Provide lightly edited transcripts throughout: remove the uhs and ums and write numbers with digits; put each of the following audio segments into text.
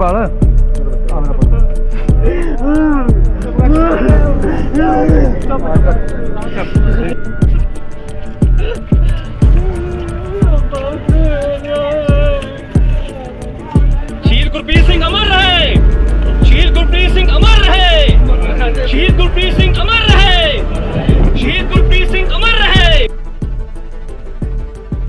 पाल शहीद गुरप्रीत सिंह अमर रहे, शहीद गुरप्रीत सिंह अमर रहे, शहीद गुरप्रीत सिंह अमर रहे, शहीद गुरप्रीत सिंह अमर रहे।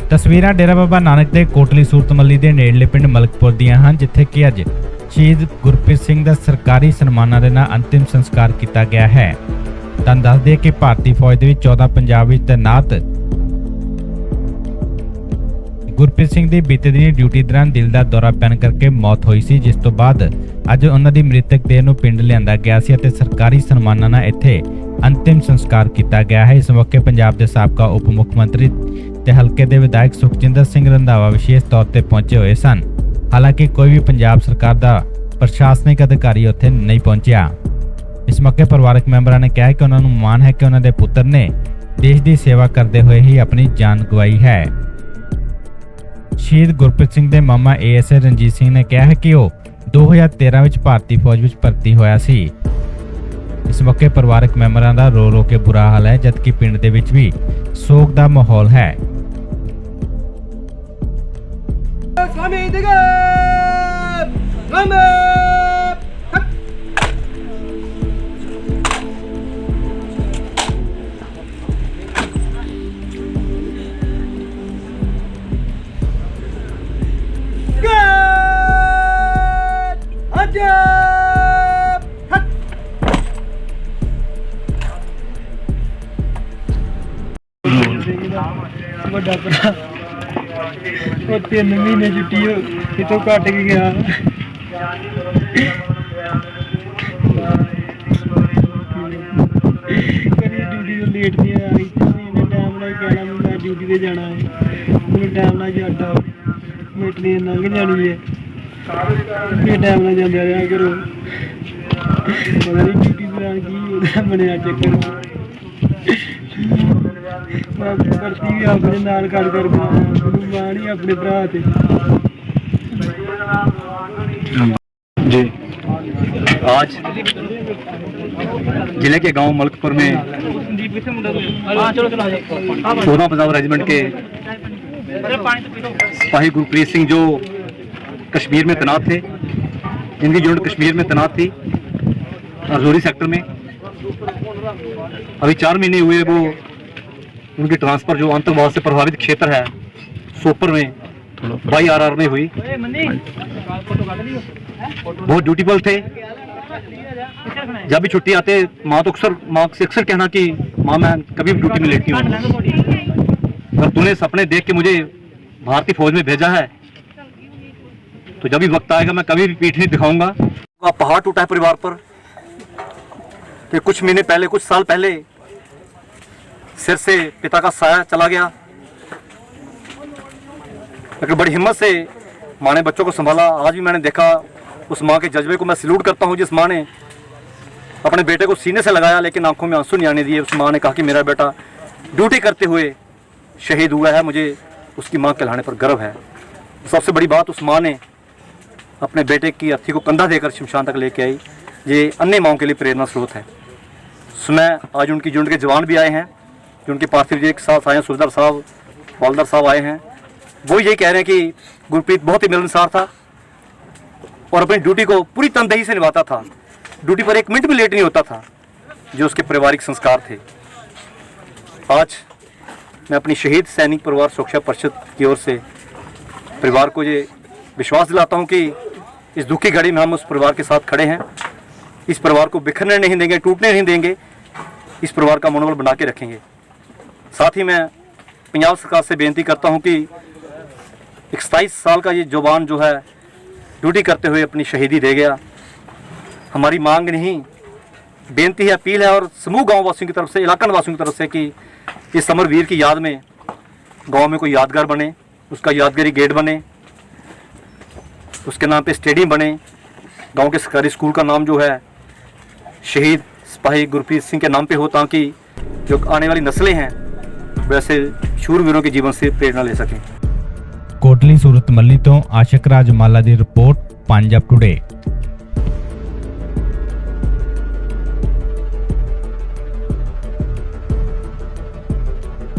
तस्वीरां डेरा बाबा नानक ਦੇ ਕੋਟਲੀ ਸੂਰਤ ਮੱਲੀ ਦੇ ਨੇੜਲੇ ਪਿੰਡ ਮਲਕਪੁਰ ਦੀਆਂ ਹਨ, ਜਿੱਥੇ ਕਿ ਅੱਜ ਸ਼ਹੀਦ ਗੁਰਪ੍ਰੀਤ ਸਿੰਘ ਦਾ ਸਰਕਾਰੀ ਸਨਮਾਨਾਂ ਦੇ ਨਾਲ ਅੰਤਿਮ ਸੰਸਕਾਰ ਕੀਤਾ ਗਿਆ ਹੈ। ਤੁਹਾਨੂੰ ਦੱਸ ਦਈਏ ਕਿ ਭਾਰਤੀ ਫੌਜ ਦੇ ਵਿੱਚ 14 ਪੰਜਾਬ ਵਿੱਚ ਤੈਨਾਤ ਗੁਰਪ੍ਰੀਤ ਸਿੰਘ ਦੀ ਬੀਤੇ ਦਿਨੀ ਡਿਊਟੀ ਦੌਰਾਨ ਦਿਲ ਦਾ ਦੌਰਾ ਪੈਣ ਕਰਕੇ ਮੌਤ ਹੋਈ ਸੀ, ਜਿਸ ਤੋਂ ਬਾਅਦ ਅੱਜ ਉਹਨਾਂ ਦੀ ਮ੍ਰਿਤਕ ਦੇਹ ਨੂੰ ਪਿੰਡ ਲਿਆਂਦਾ ਗਿਆ ਸੀ ਅਤੇ ਸਰਕਾਰੀ ਸਨਮਾਨਾਂ ਨਾਲ ਇੱਥੇ ਅੰਤਿਮ ਸੰਸਕਾਰ ਕੀਤਾ ਗਿਆ ਹੈ। ਇਸ ਮੌਕੇ ਪੰਜਾਬ ਦੇ ਸਾਬਕਾ ਉਪ ਮੁੱਖ ਮੰਤਰੀ ਤੇ ਹਲਕੇ ਦੇ ਵਿਧਾਇਕ ਸੁਖਜਿੰਦਰ ਸਿੰਘ ਰੰਧਾਵਾ ਵਿਸ਼ੇਸ਼ ਤੌਰ ਤੇ ਪਹੁੰਚੇ ਹੋਏ ਸਨ। ਹਾਲਾਂਕਿ ਕੋਈ ਵੀ ਪੰਜਾਬ ਸਰਕਾਰ ਦਾ ਪ੍ਰਸ਼ਾਸਨਿਕ ਅਧਿਕਾਰੀ ਉੱਥੇ ਨਹੀਂ ਪਹੁੰਚਿਆ। ਇਸ ਮੌਕੇ ਪਰਿਵਾਰਕ ਮੈਂਬਰਾਂ ਨੇ ਕਿਹਾ ਕਿ ਉਹਨਾਂ ਨੂੰ ਮਾਣ ਹੈ ਕਿ ਉਹਨਾਂ ਦੇ ਪੁੱਤਰ ਨੇ ਦੇਸ਼ ਦੀ ਸੇਵਾ ਕਰਦੇ ਹੋਏ ਹੀ ਆਪਣੀ ਜਾਨ ਗਵਾਈ ਹੈ। ਸ਼ਹੀਦ ਗੁਰਪ੍ਰੀਤ ਸਿੰਘ ਦੇ ਮਾਮਾ ਏਐਸਏ ਰਣਜੀਤ ਸਿੰਘ ਨੇ ਕਿਹਾ ਹੈ ਕਿ ਉਹ 2013 ਵਿੱਚ ਭਾਰਤੀ ਫੌਜ ਵਿੱਚ ਭਰਤੀ ਹੋਇਆ ਸੀ। ਇਸ ਮੌਕੇ ਪਰਿਵਾਰਕ ਮੈਂਬਰਾਂ ਦਾ ਰੋ ਕੇ ਬੁਰਾ ਹਾਲ ਹੈ, ਜਦਕਿ ਪਿੰਡ ਦੇ ਵਿੱਚ ਵੀ ਸੋਗ ਦਾ ਮਾਹੌਲ ਹੈ। ਵੱਡਾ ਭਰਾ ਉਹ 3 ਮਹੀਨੇ ਛੁੱਟੀ ਕਿਤੋਂ ਕੱਟ ਕੇ ਗਿਆ। ਕਦੀ ਡਿਊਟੀ ਤੋਂ ਲੇਟ ਨਹੀਂ ਆਇਆ, ਇਹਨੇ ਟਾਈਮ ਨਾਲ ਕਹਿਣਾ ਮੈਂ ਡਿਊਟੀ ਤੇ ਜਾਣਾ ਹੈ, ਮੈਨੂੰ ਟਾਈਮ ਨਾਲ ਛੱਡ ਆਓ, ਮੇਰੀ ਟ੍ਰੇਨ ਲੰਘ ਜਾਣੀ ਹੈ, ਇਹ ਟਾਈਮ ਨਾਲ ਜਾਂਦੇ ਰਿਹਾ ਕਰੋ। ਪਤਾ ਨਹੀਂ ਡਿਊਟੀ ਦੌਰਾਨ ਕੀ ਉਹਦਾ ਬਣਿਆ ਚੱਕਰ। मैं भर्ती भी अपने नाल कर मान ही अपने भरा थे जी। आज जिले के गांव मलकपुर में 14 पंजाब रेजिमेंट के सिपाही गुरप्रीत सिंह जो कश्मीर में तैनात थे, इनकी यूनिट कश्मीर में तैनात थी राजौरी सेक्टर में। अभी 4 महीने हुए वो उनकी ट्रांसफर जो आतंकवाद से प्रभावित क्षेत्र है सोपर में YRR में हुई। बहुत ड्यूटीफुल थे। जब भी छुट्टी आते माँ से अक्सर कहना कि माँ मैं कभी भी ड्यूटी में लेटी हूँ, अगर तूने सपने देख के मुझे भारतीय फौज में भेजा है तो जब भी वक्त आएगा मैं कभी भी पीठ नहीं दिखाऊंगा। पहाड़ टूटा है परिवार पर। तो कुछ महीने पहले, कुछ साल पहले सिर से पिता का साया चला गया, लेकिन बड़ी हिम्मत से माँ ने बच्चों को संभाला। आज भी मैंने देखा उस माँ के जज्बे को मैं सैल्यूट करता हूँ, जिस माँ ने अपने बेटे को सीने से लगाया लेकिन आंखों में आंसू नहीं आने दिए। उस माँ ने कहा कि मेरा बेटा ड्यूटी करते हुए शहीद हुआ है, मुझे उसकी माँ कहलाने पर गर्व है। सबसे बड़ी बात, उस माँ ने अपने बेटे की अर्थी को कंधा देकर शमशान तक लेके आई। ये अन्य माँओं के लिए प्रेरणा स्रोत है। सुना आज उनकी यूनिट के जवान भी आए हैं, जो उनके पार्थिव देह के साथ आए हैं। सुरदार साहब, हवलदार साहब आए हैं। वो यही कह रहे हैं कि गुरप्रीत बहुत ही मिलनसार था और अपनी ड्यूटी को पूरी तनदेही से निभाता था। ड्यूटी पर 1 मिनट भी लेट नहीं होता था, जो उसके पारिवारिक संस्कार थे। आज मैं अपनी शहीद सैनिक परिवार सुरक्षा परिषद की ओर से परिवार को ये विश्वास दिलाता हूँ कि इस दुखी घड़ी में हम उस परिवार के साथ खड़े हैं। इस परिवार को बिखरने नहीं देंगे, टूटने नहीं देंगे, इस परिवार का मनोबल बना के रखेंगे। साथ ही मैं पंजाब सरकार से बेनती करता हूं कि 27 साल का ये जवान जो है ड्यूटी करते हुए अपनी शहीदी दे गया। हमारी मांग नहीं, बेनती है, अपील है और समूह गांव वासियों की तरफ से, इलाका वासियों की तरफ से कि इस अमरवीर की याद में गांव में कोई यादगार बने, उसका यादगारी गेट बने, उसके नाम पे स्टेडियम बने। गांव के सरकारी स्कूल का नाम जो है शहीद सिपाही गुरप्रीत सिंह के नाम पे हो, ताकि जो आने वाली नस्लें हैं वैसे शूरवीरों के जीवन से प्रेरणा ले सकें। कोटली सूरत मल्ली तो आशिक राज माला की रिपोर्ट। पंजाब टुडे।